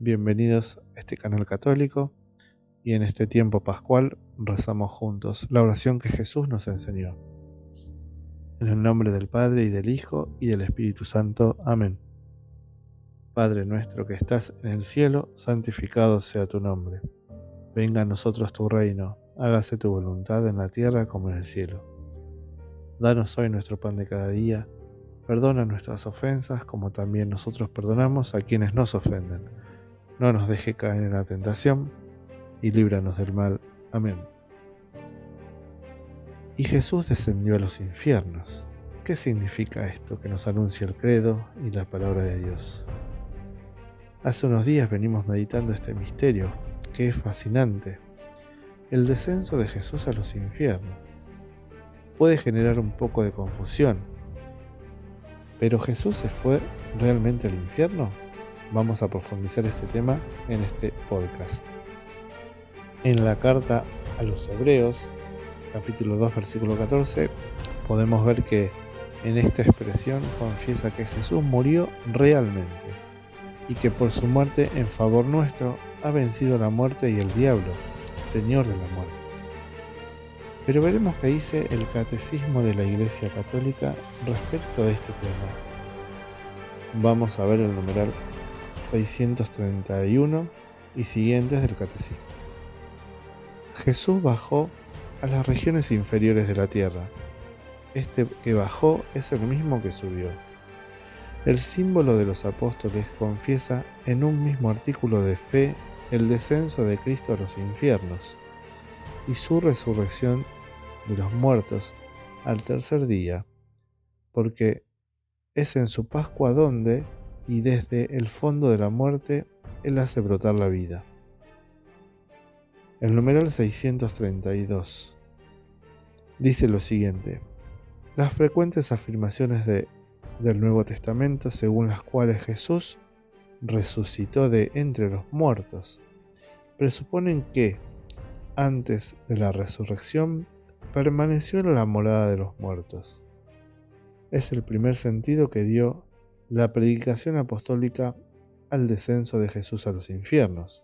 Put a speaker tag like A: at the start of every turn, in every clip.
A: Bienvenidos a este canal católico y en este tiempo pascual rezamos juntos la oración que Jesús nos enseñó. En el nombre del Padre y del Hijo y del Espíritu Santo. Amén. Padre nuestro que estás en el cielo, santificado sea tu nombre. Venga a nosotros tu reino, hágase tu voluntad en la tierra como en el cielo. Danos hoy nuestro pan de cada día, perdona nuestras ofensas como también nosotros perdonamos a quienes nos ofenden. No nos deje caer en la tentación y líbranos del mal. Amén. Y Jesús descendió a los infiernos. ¿Qué significa esto que nos anuncia el credo y la palabra de Dios? Hace unos días venimos meditando este misterio, que es fascinante. El descenso de Jesús a los infiernos. Puede generar un poco de confusión. ¿Pero Jesús se fue realmente al infierno? Vamos a profundizar este tema en este podcast. En la carta a los Hebreos, capítulo 2, versículo 14, podemos ver que en esta expresión confiesa que Jesús murió realmente y que por su muerte en favor nuestro ha vencido la muerte y el diablo, Señor de la muerte. Pero veremos qué dice el Catecismo de la Iglesia Católica respecto de este tema. Vamos a ver el numeral 631 y siguientes del Catecismo. Jesús bajó a las regiones inferiores de la tierra. Este que bajó es el mismo que subió. El símbolo de los apóstoles confiesa en un mismo artículo de fe el descenso de Cristo a los infiernos y su resurrección de los muertos al tercer día, porque es en su Pascua donde y desde el fondo de la muerte Él hace brotar la vida. El numeral 632 dice lo siguiente: las frecuentes afirmaciones del Nuevo Testamento según las cuales Jesús resucitó de entre los muertos presuponen que, antes de la resurrección, permaneció en la morada de los muertos. Es el primer sentido que dio la predicación apostólica al descenso de Jesús a los infiernos.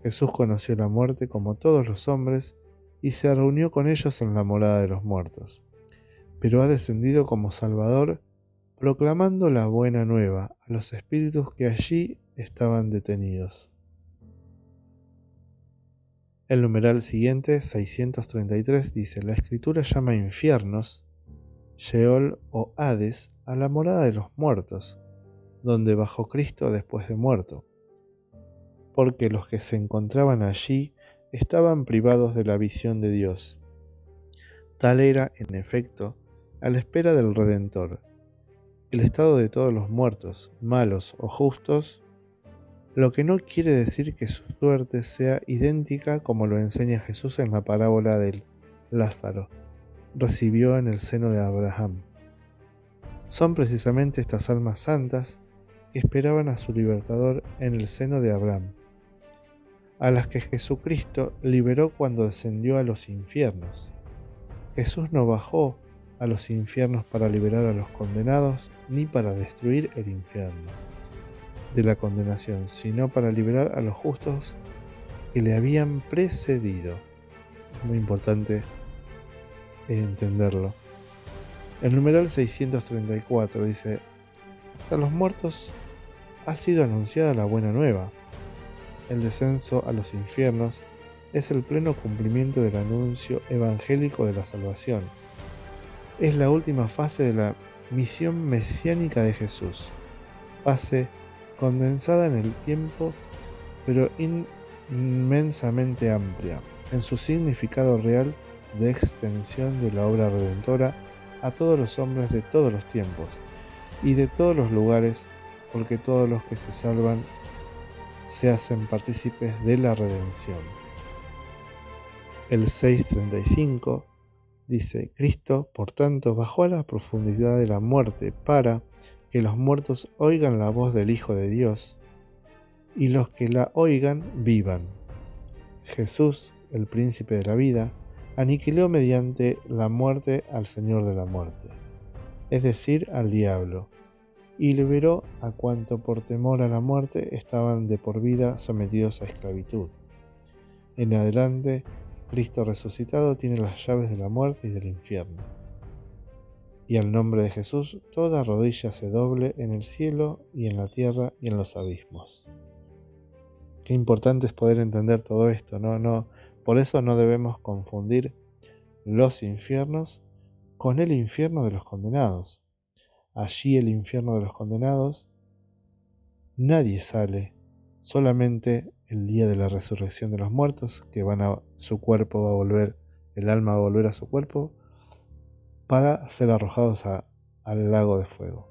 A: Jesús conoció la muerte como todos los hombres y se reunió con ellos en la morada de los muertos, pero ha descendido como Salvador, proclamando la buena nueva a los espíritus que allí estaban detenidos. El numeral siguiente, 633, dice: la Escritura llama infiernos, Sheol o Hades, a la morada de los muertos, donde bajó Cristo después de muerto, porque los que se encontraban allí estaban privados de la visión de Dios. Tal era, en efecto, a la espera del Redentor, el estado de todos los muertos, malos o justos, lo que no quiere decir que su suerte sea idéntica como lo enseña Jesús en la parábola del Lázaro, recibió en el seno de Abraham. Son precisamente estas almas santas que esperaban a su libertador en el seno de Abraham, a las que Jesucristo liberó cuando descendió a los infiernos. Jesús no bajó a los infiernos para liberar a los condenados ni para destruir el infierno de la condenación, sino para liberar a los justos que le habían precedido. Es muy importante entenderlo. El numeral 634 dice: a los muertos ha sido anunciada la buena nueva. El descenso a los infiernos es el pleno cumplimiento del anuncio evangélico de la salvación. Es la última fase de la misión mesiánica de Jesús, fase condensada en el tiempo, pero inmensamente amplia en su significado real de extensión de la obra redentora a todos los hombres de todos los tiempos y de todos los lugares, porque todos los que se salvan se hacen partícipes de la redención. El 635 dice: Cristo, por tanto, bajó a la profundidad de la muerte para que los muertos oigan la voz del Hijo de Dios y los que la oigan vivan. Jesús, el príncipe de la vida, aniquiló mediante la muerte al Señor de la muerte, es decir, al diablo, y liberó a cuanto por temor a la muerte estaban de por vida sometidos a esclavitud. En adelante, Cristo resucitado tiene las llaves de la muerte y del infierno. Y al nombre de Jesús, toda rodilla se doble en el cielo y en la tierra y en los abismos. Qué importante es poder entender todo esto, ¿no? Por eso no debemos confundir los infiernos con el infierno de los condenados. Allí el infierno de los condenados, nadie sale, solamente el día de la resurrección de los muertos, que su cuerpo va a volver, el alma va a volver a su cuerpo, para ser arrojados al lago de fuego.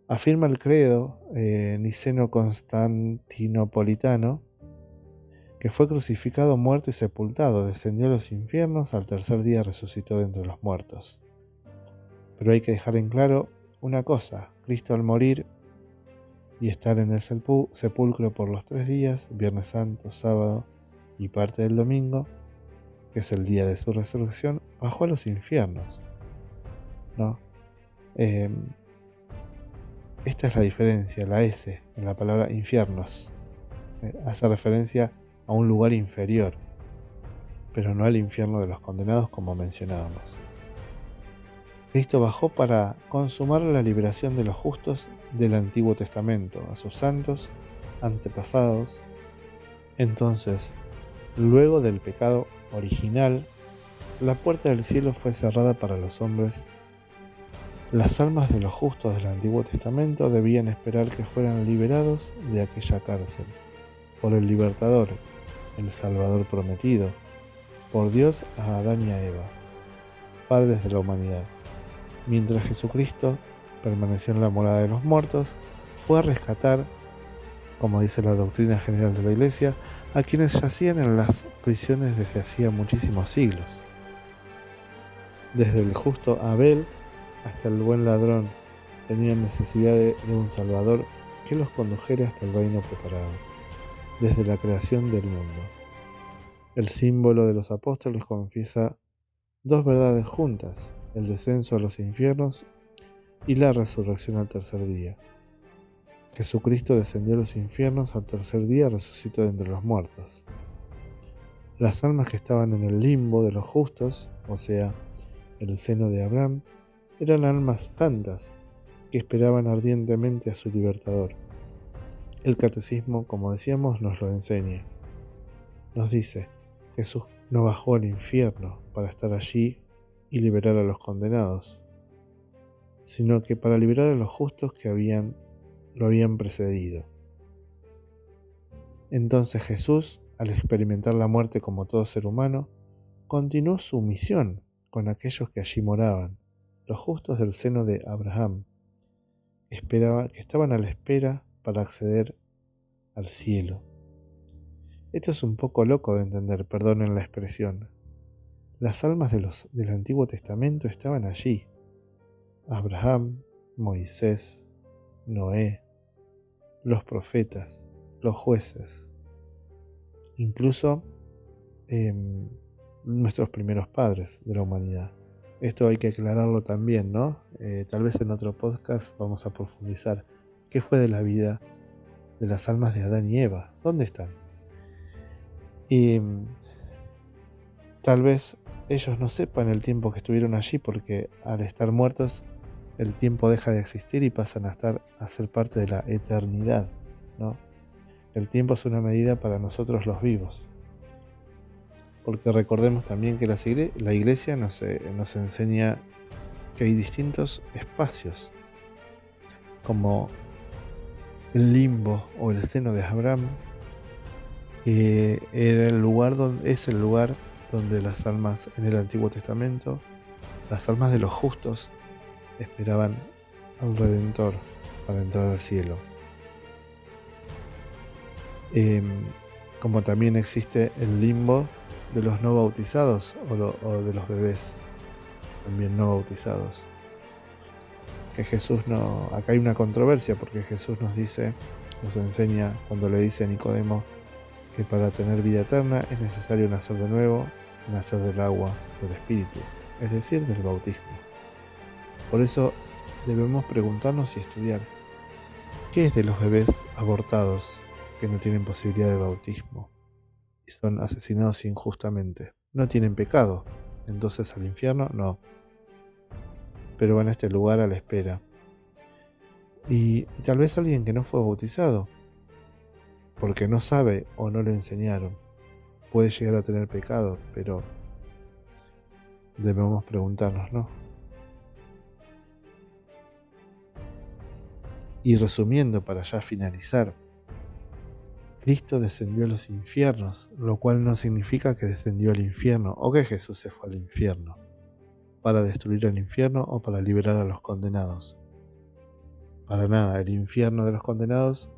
A: Afirma el credo niceno-constantinopolitano que fue crucificado, muerto y sepultado, descendió a los infiernos, al tercer día resucitó de entre los muertos. Pero hay que dejar en claro una cosa: Cristo al morir y estar en el sepulcro por los 3 días, Viernes Santo, sábado y parte del domingo, que es el día de su resurrección, bajó a los infiernos, ¿no? Esta es la diferencia, la S en la palabra infiernos. Hace referencia a un lugar inferior, pero no al infierno de los condenados como mencionábamos. Cristo bajó para consumar la liberación de los justos del Antiguo Testamento, a sus santos antepasados. Entonces, luego del pecado original, la puerta del cielo fue cerrada para los hombres. Las almas de los justos del Antiguo Testamento debían esperar que fueran liberados de aquella cárcel, por el libertador, el Salvador prometido, por Dios a Adán y a Eva, padres de la humanidad. Mientras Jesucristo permaneció en la morada de los muertos, fue a rescatar, como dice la doctrina general de la Iglesia, a quienes yacían en las prisiones desde hacía muchísimos siglos. Desde el justo Abel hasta el buen ladrón tenían necesidad de un Salvador que los condujera hasta el reino preparado, desde la creación del mundo. El símbolo de los apóstoles confiesa 2 verdades juntas: el descenso a los infiernos y la resurrección al tercer día. Jesucristo descendió a los infiernos, al tercer día resucitó de entre los muertos. Las almas que estaban en el limbo de los justos, o sea, el seno de Abraham, eran almas santas que esperaban ardientemente a su libertador. El catecismo, como decíamos, nos lo enseña. Nos dice: Jesús no bajó al infierno para estar allí y liberar a los condenados, sino que para liberar a los justos que lo habían precedido. Entonces Jesús, al experimentar la muerte como todo ser humano, continuó su misión con aquellos que allí moraban, los justos del seno de Abraham, que estaban a la espera para acceder al cielo. Esto es un poco loco de entender, perdonen la expresión. Las almas del Antiguo Testamento estaban allí: Abraham, Moisés, Noé, los profetas, los jueces, incluso nuestros primeros padres de la humanidad. Esto hay que aclararlo también, ¿no? Tal vez en otro podcast vamos a profundizar qué fue de la vida de las almas de Adán y Eva. ¿Dónde están? Y tal vez ellos no sepan el tiempo que estuvieron allí, porque al estar muertos el tiempo deja de existir y pasan a ser parte de la eternidad, ¿no? El tiempo es una medida para nosotros los vivos, porque recordemos también que la Iglesia nos enseña que hay distintos espacios, como el limbo o el seno de Abraham, que es el lugar donde las almas en el Antiguo Testamento, las almas de los justos, esperaban al Redentor para entrar al cielo. Como también existe el limbo de los no bautizados o de los bebés también no bautizados, que Jesús acá hay una controversia, porque Jesús nos enseña cuando le dice a Nicodemo: que para tener vida eterna es necesario nacer de nuevo, nacer del agua, del Espíritu, es decir, del bautismo. Por eso debemos preguntarnos y estudiar, ¿qué es de los bebés abortados que no tienen posibilidad de bautismo y son asesinados injustamente? ¿No tienen pecado? ¿Entonces al infierno? No. Pero van a este lugar a la espera. Y tal vez alguien que no fue bautizado, porque no sabe o no le enseñaron, puede llegar a tener pecado, pero debemos preguntarnos, ¿no? Y resumiendo, para ya finalizar, Cristo descendió a los infiernos, lo cual no significa que descendió al infierno o que Jesús se fue al infierno para destruir el infierno o para liberar a los condenados. Para nada, el infierno de los condenados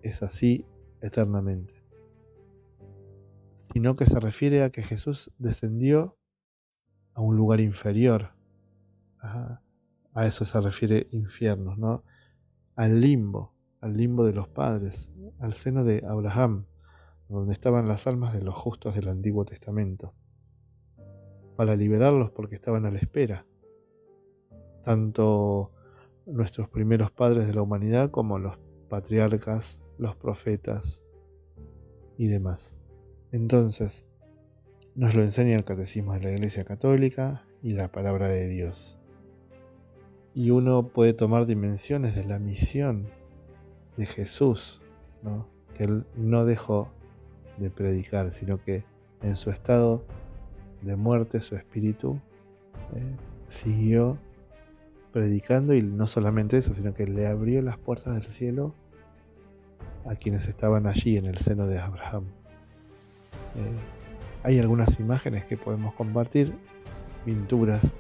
A: es así eternamente, sino que se refiere a que Jesús descendió a un lugar inferior. A eso se refiere infiernos, ¿no? Al limbo de los padres, al seno de Abraham, donde estaban las almas de los justos del Antiguo Testamento, para liberarlos porque estaban a la espera, tanto nuestros primeros padres de la humanidad como los patriarcas, los profetas y demás. Entonces, nos lo enseña el Catecismo de la Iglesia Católica y la Palabra de Dios. Y uno puede tomar dimensiones de la misión de Jesús, ¿no? Que Él no dejó de predicar, sino que en su estado de muerte su espíritu siguió predicando, y no solamente eso, sino que le abrió las puertas del cielo a quienes estaban allí en el seno de Abraham. Hay algunas imágenes que podemos compartir, pinturas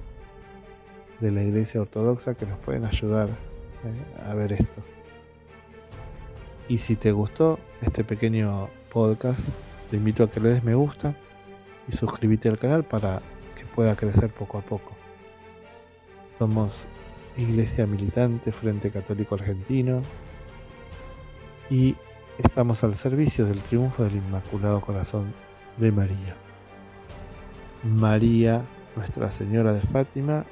A: de la Iglesia Ortodoxa que nos pueden ayudar a ver esto. Y si te gustó este pequeño podcast, te invito a que le des me gusta y suscríbete al canal para que pueda crecer poco a poco. Somos Iglesia Militante Frente Católico Argentino y estamos al servicio del triunfo del Inmaculado Corazón de María. María, Nuestra Señora de Fátima,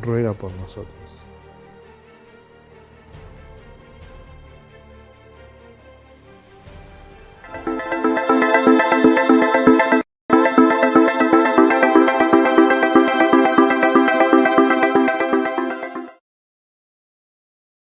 A: ruega por nosotros.